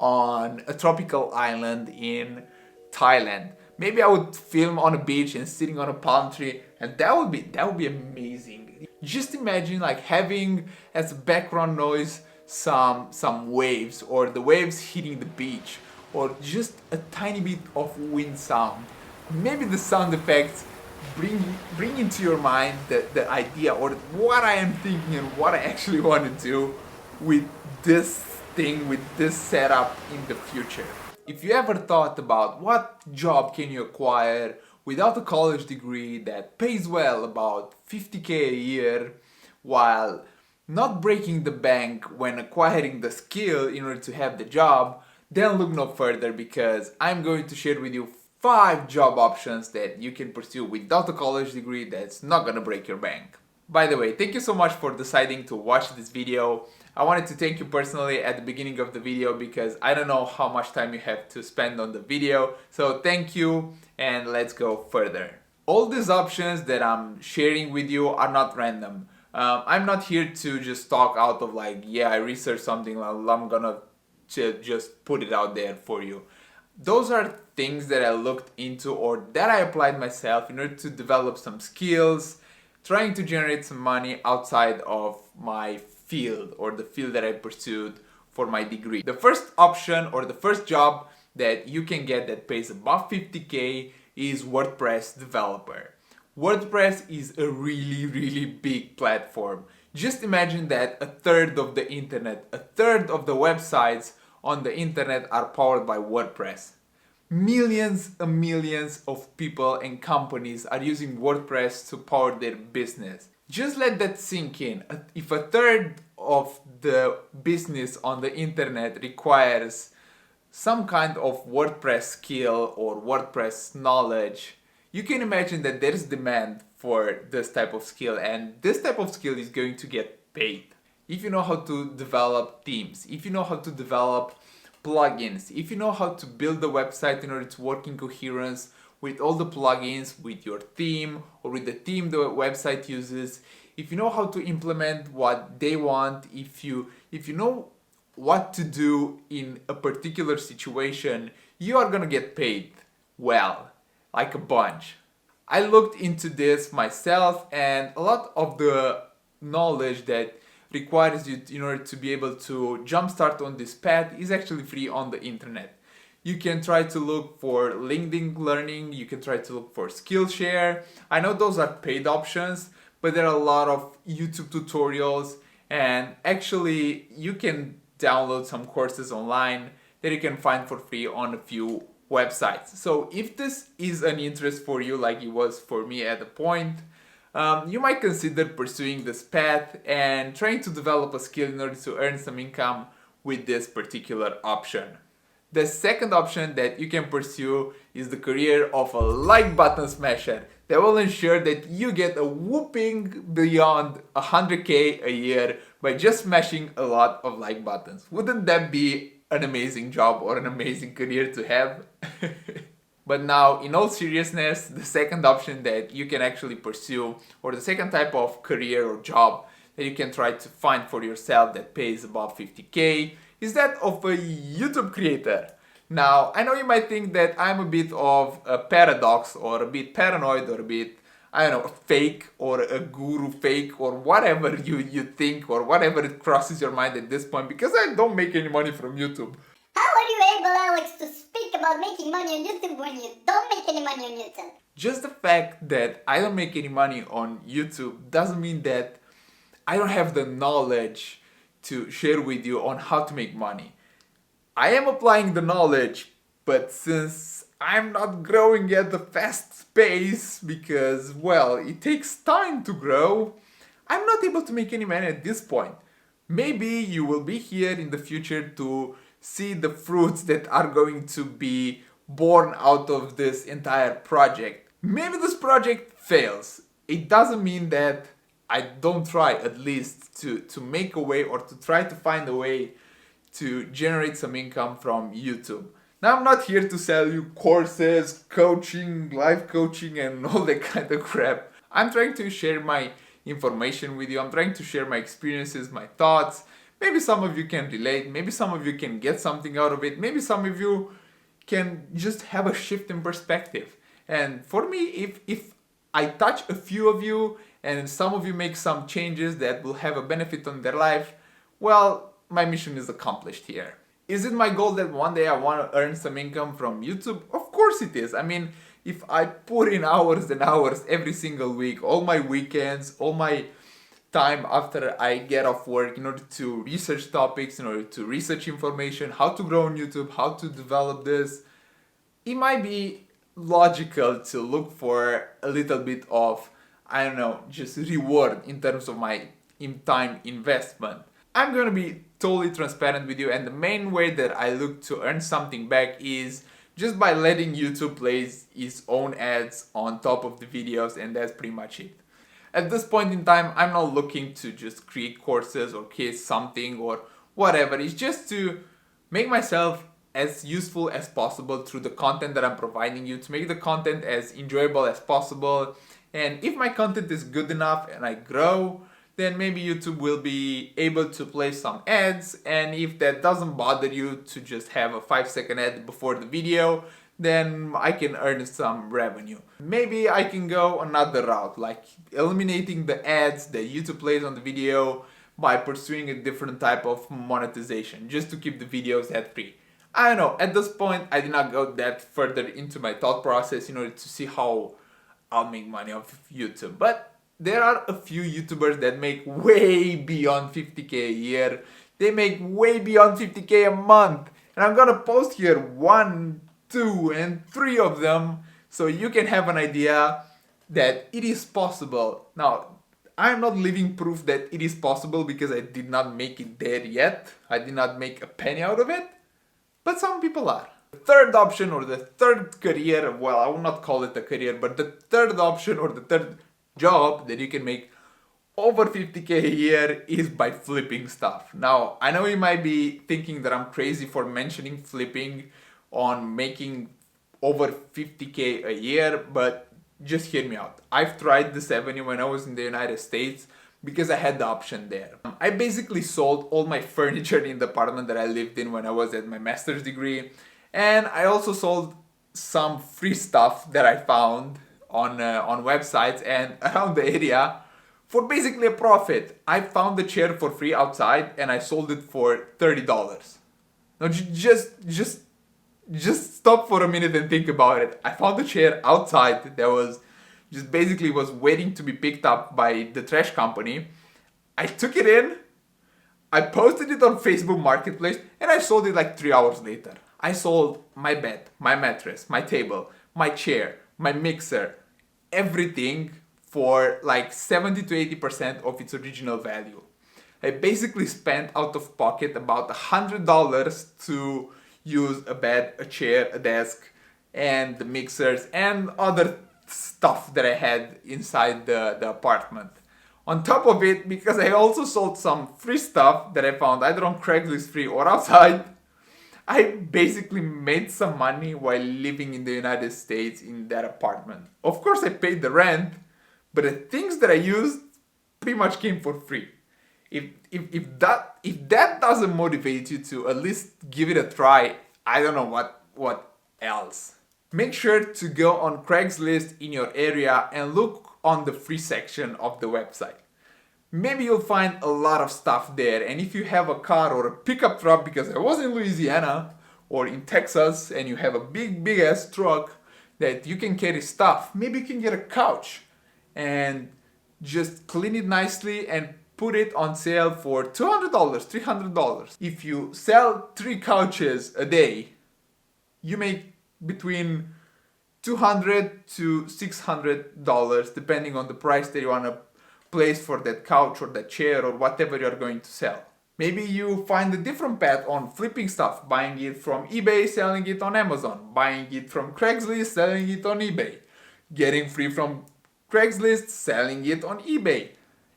on a tropical island in Thailand. Maybe I would film on a beach and sitting on a palm tree, and that would be amazing. Just imagine like having as a background noise some waves, or the waves hitting the beach, or just a tiny bit of wind sound. Maybe the sound effects bring into your mind the idea or what I am thinking and what I actually want to do with this thing, with this setup in the future. If you ever thought about what job can you acquire without a college degree that pays well, about 50K a year, while not breaking the bank when acquiring the skill in order to have the job, then look no further, because I'm going to share with you 5 job options that you can pursue without a college degree that's not gonna break your bank. By the way, thank you so much for deciding to watch this video. I wanted to thank you personally at the beginning of the video because I don't know how much time you have to spend on the video. So thank you, and let's go further. All these options that I'm sharing with you are not random. I'm not here to just talk out of like, yeah, I researched something, I'm gonna just put it out there for you. Those are things that I looked into or that I applied myself in order to develop some skills, trying to generate some money outside of my field or the field that I pursued for my degree. The first option or the first job that you can get that pays above 50K is WordPress developer. WordPress is a really big platform. Just imagine that a third of the internet, a third of the websites on the internet are powered by WordPress. Millions and millions of people and companies are using WordPress to power their business. Just let that sink in. If a third of the business on the internet requires some kind of WordPress skill or WordPress knowledge, you can imagine that there is demand for this type of skill, and this type of skill is going to get paid. If you know how to develop themes, if you know how to develop plugins, if you know how to build a website in order to work in coherence with all the plugins, with your theme or with the theme the website uses, if you know how to implement what they want, if you know what to do in a particular situation, you are gonna get paid well, like a bunch. I looked into this myself, and a lot of the knowledge that requires you in order to be able to jumpstart on this path is actually free on the internet. You can try to look for LinkedIn Learning, you can try to look for Skillshare. I know those are paid options, but there are a lot of YouTube tutorials, and actually you can download some courses online that you can find for free on a few websites. So if this is an interest for you like it was for me at a point, you might consider pursuing this path and trying to develop a skill in order to earn some income with this particular option. The second option that you can pursue is the career of a like button smasher that will ensure that you get a whooping beyond 100K a year by just smashing a lot of like buttons. Wouldn't that be an amazing job or an amazing career to have? But now, in all seriousness, the second option that you can actually pursue, or the second type of career or job that you can try to find for yourself that pays above 50K, is that of a YouTube creator. Now, I know you might think that I'm a bit of a paradox or a bit paranoid or a bit, I don't know, fake or a guru fake or whatever you think or whatever it crosses your mind at this point, because I don't make any money from YouTube. How are you able, Alex, to speak about making money on YouTube when you don't make any money on YouTube? Just the fact that I don't make any money on YouTube doesn't mean that I don't have the knowledge to share with you on how to make money. I am applying the knowledge, but since I'm not growing at the fast pace because, well, it takes time to grow, I'm not able to make any money at this point. Maybe you will be here in the future to see the fruits that are going to be born out of this entire project. Maybe this project fails. It doesn't mean that I don't try at least to make a way or to try to find a way to generate some income from YouTube. Now, I'm not here to sell you courses, coaching, life coaching, and all that kind of crap. I'm trying to share my information with you. I'm trying to share my experiences, my thoughts, Maybe some of you can relate, maybe some of you can get something out of it, maybe some of you can just have a shift in perspective. And for me, if I touch a few of you and some of you make some changes that will have a benefit on their life, well, my mission is accomplished here. Is it my goal that one day I want to earn some income from YouTube? Of course it is. I mean, if I put in hours and hours every single week, all my weekends, all my time after I get off work in order to research topics, in order to research information, how to grow on YouTube, how to develop this, it might be logical to look for a little bit of, I don't know, just reward in terms of my time investment. I'm gonna be totally transparent with you, and the main way that I look to earn something back is just by letting YouTube place its own ads on top of the videos, and that's pretty much it. At this point in time, I'm not looking to just create courses or create something or whatever. It's just to make myself as useful as possible through the content that I'm providing you, to make the content as enjoyable as possible. And if my content is good enough and I grow, then maybe YouTube will be able to place some ads. And if that doesn't bother you to just have a 5-second ad before the video, then I can earn some revenue. Maybe I can go another route, like eliminating the ads that YouTube plays on the video by pursuing a different type of monetization, just to keep the videos ad free. I don't know, at this point I did not go that further into my thought process in order to see how I'll make money off of YouTube. But there are a few YouTubers that make way beyond 50k a year. They make way beyond 50k a month. And I'm gonna post here 1, 2, and 3 of them so you can have an idea that it is possible. Now, I'm not living proof that it is possible because I did not make it there yet. I did not make a penny out of it. But some people are. The third option or the third career, well, I will not call it a career, but the third option or the third job that you can make over 50k a year is by flipping stuff. Now, I know you might be thinking that I'm crazy for mentioning flipping on making over 50k a year, but just hear me out. I've tried this avenue when I was in the United States because I had the option there. I basically sold all my furniture in the apartment that I lived in when I was at my master's degree, and I also sold some free stuff that I found on websites and around the area for basically a profit. I found the chair for free outside and I sold it for $30. Now just stop for a minute and think about it. I found the chair outside that was just basically was waiting to be picked up by the trash company. I took it in, I posted it on Facebook Marketplace, and I sold it like 3 hours later. I sold my bed, my mattress, my table, my chair, my mixer, everything for like 70 to 80% of its original value. I basically spent out of pocket about $100 to use a bed, a chair, a desk, and the mixers and other stuff that I had inside the apartment. On top of it, because I also sold some free stuff that I found either on Craigslist free or outside, I basically made some money while living in the United States in that apartment. Of course I paid the rent, but the things that I used pretty much came for free. If that doesn't motivate you to at least give it a try, I don't know what else. Make sure to go on Craigslist in your area and look on the free section of the website. Maybe you'll find a lot of stuff there, and if you have a car or a pickup truck, because I was in Louisiana or in Texas and you have a big ass truck that you can carry stuff, maybe you can get a couch and just clean it nicely and put it on sale for $200, $300. If you sell 3 couches a day, you make between $200 to $600 depending on the price that you want to place for that couch or that chair or whatever you're going to sell. Maybe you find a different path on flipping stuff, buying it from eBay, selling it on Amazon, buying it from Craigslist, selling it on eBay, getting free from Craigslist, selling it on eBay.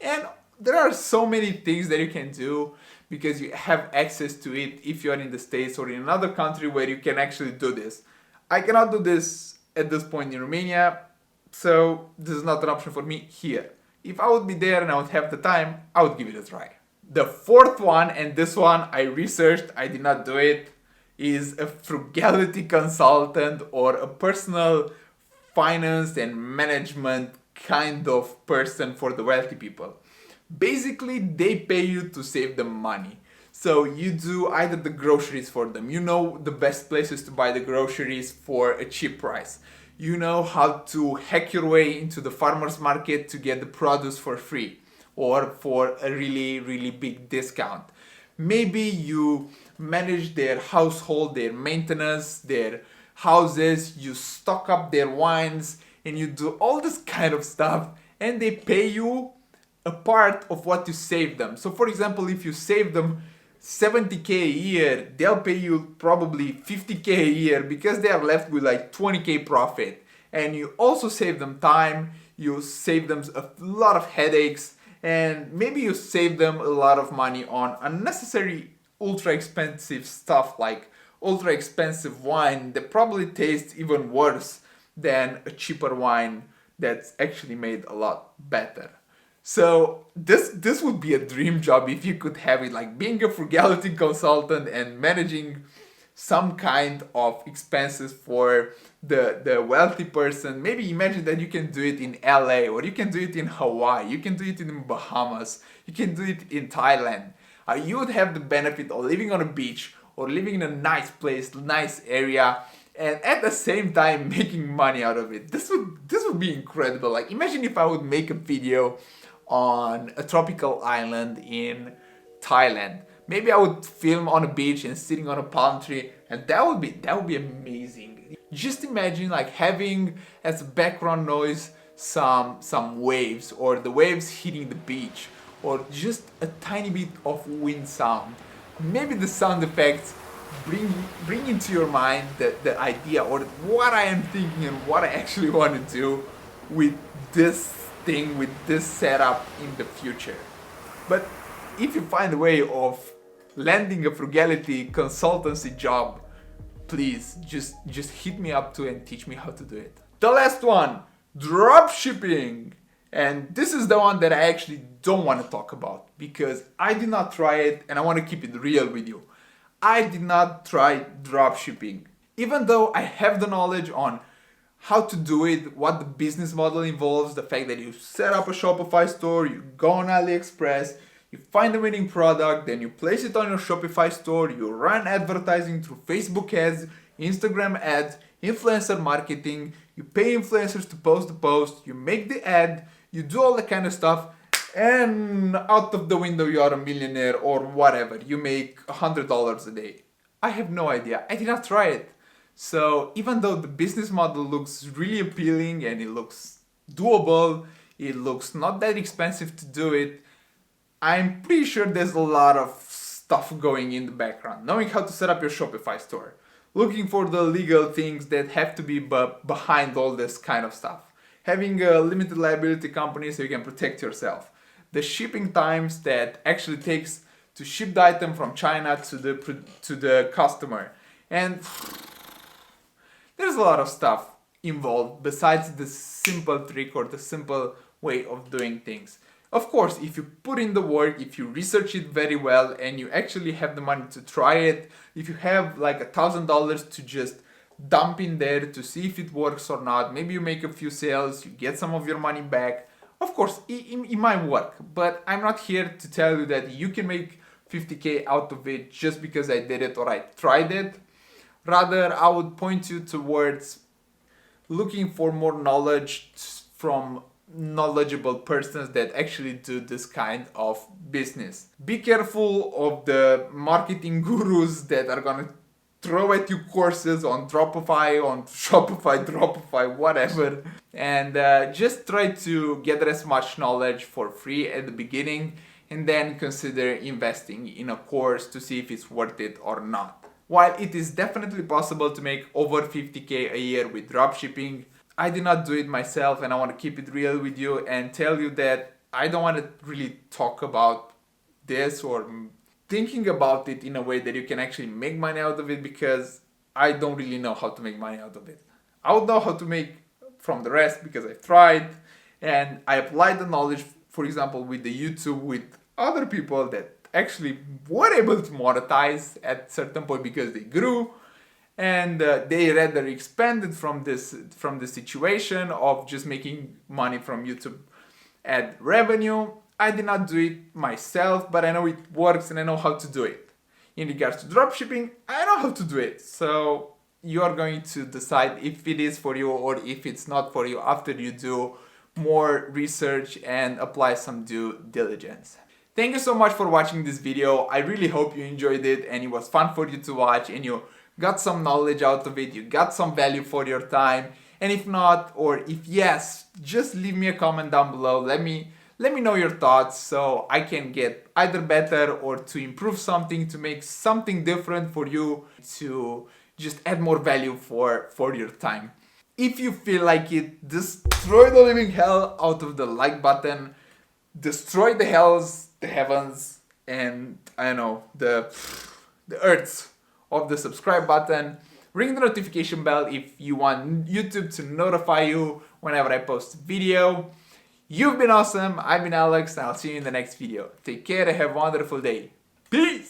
And there are so many things that you can do because you have access to it if you are in the States or in another country where you can actually do this. I cannot do this at this point in Romania, so this is not an option for me here. If I would be there and I would have the time, I would give it a try. The fourth one, and this one I researched, I did not do it, is a frugality consultant or a personal finance and management kind of person for the wealthy people. Basically, they pay you to save them money. So you do either the groceries for them, you know the best places to buy the groceries for a cheap price. You know how to hack your way into the farmer's market to get the produce for free or for a really big discount. Maybe you manage their household, their maintenance, their houses, you stock up their wines, and you do all this kind of stuff, and they pay you a part of what you save them. So for example, if you save them 70k a year, they'll pay you probably 50k a year because they are left with like 20k profit. And you also save them time, you save them a lot of headaches, and maybe you save them a lot of money on unnecessary ultra expensive stuff like ultra expensive wine that probably tastes even worse than a cheaper wine that's actually made a lot better. So this would be a dream job if you could have it, like being a frugality consultant and managing some kind of expenses for the wealthy person. Maybe imagine that you can do it in LA, or you can do it in Hawaii, you can do it in Bahamas, you can do it in Thailand. You would have the benefit of living on a beach or living in a nice place, nice area, and at the same time making money out of it. This would be incredible. Like imagine if I would make a video on a tropical island in Thailand. Maybe I would film on a beach and sitting on a palm tree, and that would be amazing. Just imagine like having as background noise some waves, or the waves hitting the beach, or just a tiny bit of wind sound. Maybe the sound effects bring into your mind the idea or what I am thinking and what I actually want to do with this thing, with this setup in the future. But if you find a way of landing a frugality consultancy job, please just hit me up too and teach me how to do it. The last one, dropshipping. And this is the one that I actually don't want to talk about because I did not try it and I want to keep it real with you. I did not try dropshipping. Even though I have the knowledge on how to do it, what the business model involves, the fact that you set up a Shopify store, you go on AliExpress, you find the winning product, then you place it on your Shopify store, you run advertising through Facebook ads, Instagram ads, influencer marketing, you pay influencers to post the post, you make the ad, you do all that kind of stuff, and out of the window you are a millionaire or whatever. You make $100 a day. I have no idea. I did not try it. So even though the business model looks really appealing and it looks doable, it looks not that expensive to do it, I'm pretty sure there's a lot of stuff going in the background. Knowing how to set up your Shopify store, looking for the legal things that have to be behind all this kind of stuff, having a limited liability company so you can protect yourself, the shipping times that actually takes to ship the item from China to the customer, and there's a lot of stuff involved besides the simple trick or the simple way of doing things. Of course, if you put in the work, if you research it very well and you actually have the money to try it, if you have like $1,000 to just dump in there to see if it works or not, maybe you make a few sales, you get some of your money back. Of course, it might work, but I'm not here to tell you that you can make 50k out of it just because I did it or I tried it. Rather, I would point you towards looking for more knowledge from knowledgeable persons that actually do this kind of business. Be careful of the marketing gurus that are gonna throw at you courses on Dropify, on Shopify, Dropify, whatever, and just try to gather as much knowledge for free at the beginning and then consider investing in a course to see if it's worth it or not. While it is definitely possible to make over 50k a year with dropshipping, I did not do it myself and I want to keep it real with you and tell you that I don't want to really talk about this or thinking about it in a way that you can actually make money out of it because I don't really know how to make money out of it. I would know how to make from the rest because I've tried and I applied the knowledge, for example, with the YouTube, with other people that actually were able to monetize at certain point because they grew, and they rather expanded from the situation of just making money from YouTube ad revenue. I did not do it myself, but I know it works and I know how to do it. In regards to dropshipping, I know how to do it. So you are going to decide if it is for you or if it's not for you after you do more research and apply some due diligence. Thank you so much for watching this video. I really hope you enjoyed it and it was fun for you to watch and you got some knowledge out of it, you got some value for your time. And if not, or if yes, just leave me a comment down below. Let me know your thoughts so I can get either better or to improve something, to make something different for you, to just add more value for your time. If you feel like it, destroy the living hell out of the like button, destroy the heavens, and I don't know, the earths of the subscribe button. Ring the notification bell if you want YouTube to notify you whenever I post a video. You've been awesome, I've been Alex, and I'll see you in the next video. Take care and have a wonderful day. Peace!